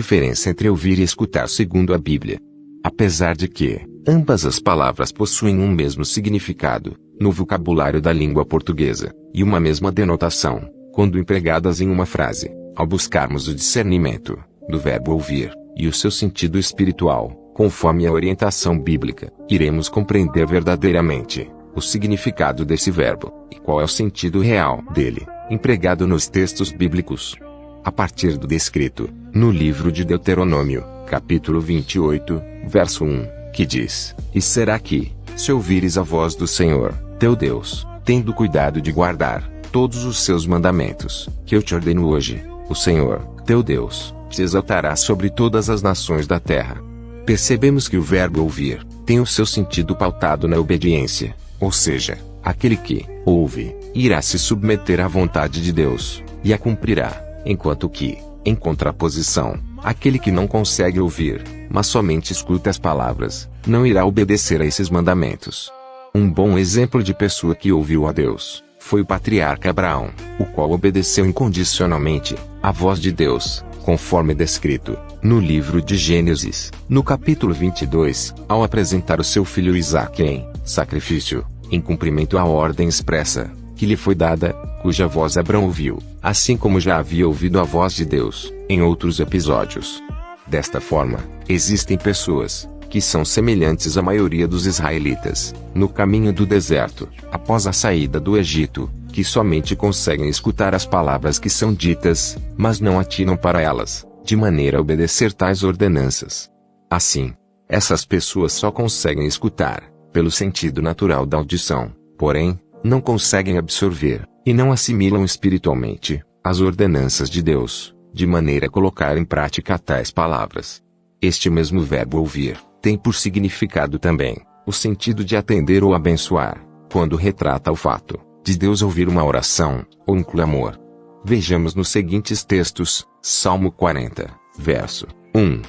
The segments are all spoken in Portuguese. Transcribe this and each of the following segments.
diferença entre ouvir e escutar segundo a Bíblia. Apesar de que ambas as palavras possuem um mesmo significado no vocabulário da língua portuguesa e uma mesma denotação quando empregadas em uma frase, ao buscarmos o discernimento do verbo ouvir e o seu sentido espiritual, conforme a orientação bíblica, iremos compreender verdadeiramente o significado desse verbo e qual é o sentido real dele, empregado nos textos bíblicos. A partir do descrito no livro de Deuteronômio, capítulo 28, verso 1, que diz: E será que, se ouvires a voz do Senhor, teu Deus, tendo cuidado de guardar todos os seus mandamentos, que eu te ordeno hoje, o Senhor, teu Deus, te exaltará sobre todas as nações da terra. Percebemos que o verbo ouvir tem o seu sentido pautado na obediência, ou seja, aquele que ouve irá se submeter à vontade de Deus e a cumprirá, enquanto que, em contraposição, aquele que não consegue ouvir, mas somente escuta as palavras, não irá obedecer a esses mandamentos. Um bom exemplo de pessoa que ouviu a Deus foi o patriarca Abraão, o qual obedeceu incondicionalmente à voz de Deus, conforme descrito no livro de Gênesis, no capítulo 22, ao apresentar o seu filho Isaque em sacrifício, em cumprimento à ordem expressa que lhe foi dada, cuja voz Abraão ouviu, assim como já havia ouvido a voz de Deus em outros episódios. Desta forma, existem pessoas que são semelhantes à maioria dos israelitas no caminho do deserto, após a saída do Egito, que somente conseguem escutar as palavras que são ditas, mas não atinam para elas, de maneira a obedecer tais ordenanças. Assim, essas pessoas só conseguem escutar pelo sentido natural da audição, porém, não conseguem absorver e não assimilam espiritualmente as ordenanças de Deus, de maneira a colocar em prática tais palavras. Este mesmo verbo ouvir tem por significado também o sentido de atender ou abençoar, quando retrata o fato de Deus ouvir uma oração ou um clamor. Vejamos nos seguintes textos: Salmo 40, verso 1.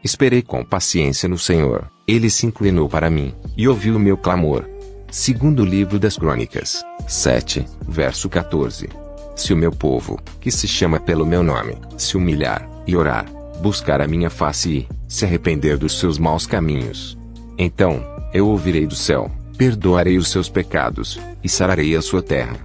Esperei com paciência no Senhor, ele se inclinou para mim e ouviu o meu clamor. Segundo livro das Crônicas, 7, verso 14. Se o meu povo, que se chama pelo meu nome, se humilhar e orar, buscar a minha face e se arrepender dos seus maus caminhos, então eu ouvirei do céu, perdoarei os seus pecados e sararei a sua terra.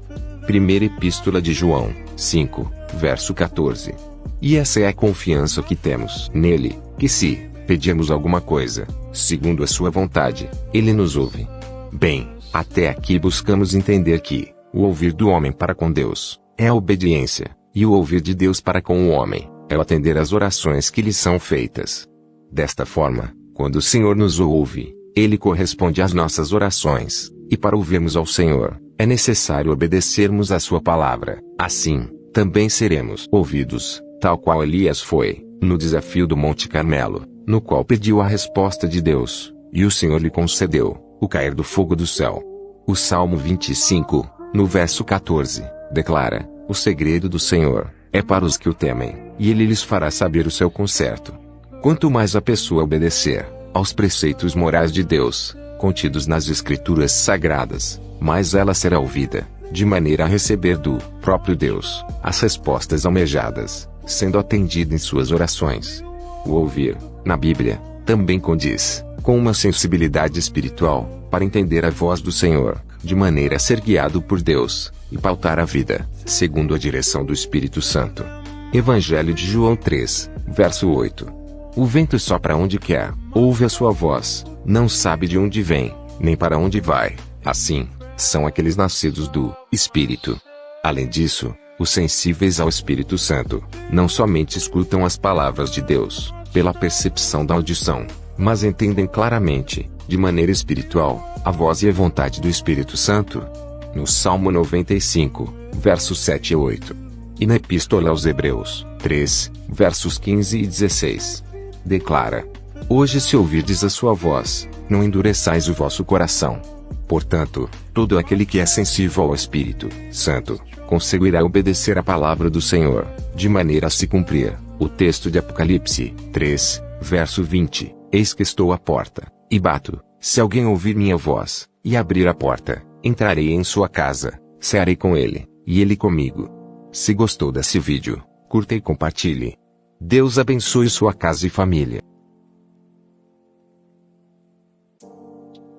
Primeira Epístola de João, 5, verso 14. E essa é a confiança que temos nele, que se pedirmos alguma coisa, segundo a sua vontade, ele nos ouve. Bem, até aqui buscamos entender que o ouvir do homem para com Deus é a obediência, e o ouvir de Deus para com o homem é o atender às orações que lhe são feitas. Desta forma, quando o Senhor nos ouve, ele corresponde às nossas orações, e para ouvirmos ao Senhor, é necessário obedecermos à sua palavra. Assim, também seremos ouvidos, tal qual Elias foi, no desafio do Monte Carmelo, no qual pediu a resposta de Deus, e o Senhor lhe concedeu o cair do fogo do céu. O Salmo 25, no verso 14, declara: o segredo do Senhor é para os que o temem, e ele lhes fará saber o seu conserto. Quanto mais a pessoa obedecer aos preceitos morais de Deus, contidos nas Escrituras Sagradas, mais ela será ouvida, de maneira a receber do próprio Deus as respostas almejadas, sendo atendida em suas orações. O ouvir, na Bíblia, também condiz com uma sensibilidade espiritual, para entender a voz do Senhor, de maneira a ser guiado por Deus, e pautar a vida, segundo a direção do Espírito Santo. Evangelho de João 3, verso 8. O vento sopra onde quer, ouve a sua voz, não sabe de onde vem, nem para onde vai. Assim, são aqueles nascidos do Espírito. Além disso, os sensíveis ao Espírito Santo, não somente escutam as palavras de Deus, pela percepção da audição, mas entendem claramente, de maneira espiritual, a voz e a vontade do Espírito Santo. No Salmo 95, versos 7 e 8. E na Epístola aos Hebreus, 3, versos 15 e 16. Declara: hoje se ouvirdes a sua voz, não endureçais o vosso coração. Portanto, todo aquele que é sensível ao Espírito Santo, conseguirá obedecer a palavra do Senhor, de maneira a se cumprir o texto de Apocalipse 3, verso 20. Eis que estou à porta, e bato. Se alguém ouvir minha voz, e abrir a porta, entrarei em sua casa, cearei com ele, e ele comigo. Se gostou desse vídeo, curta e compartilhe. Deus abençoe sua casa e família.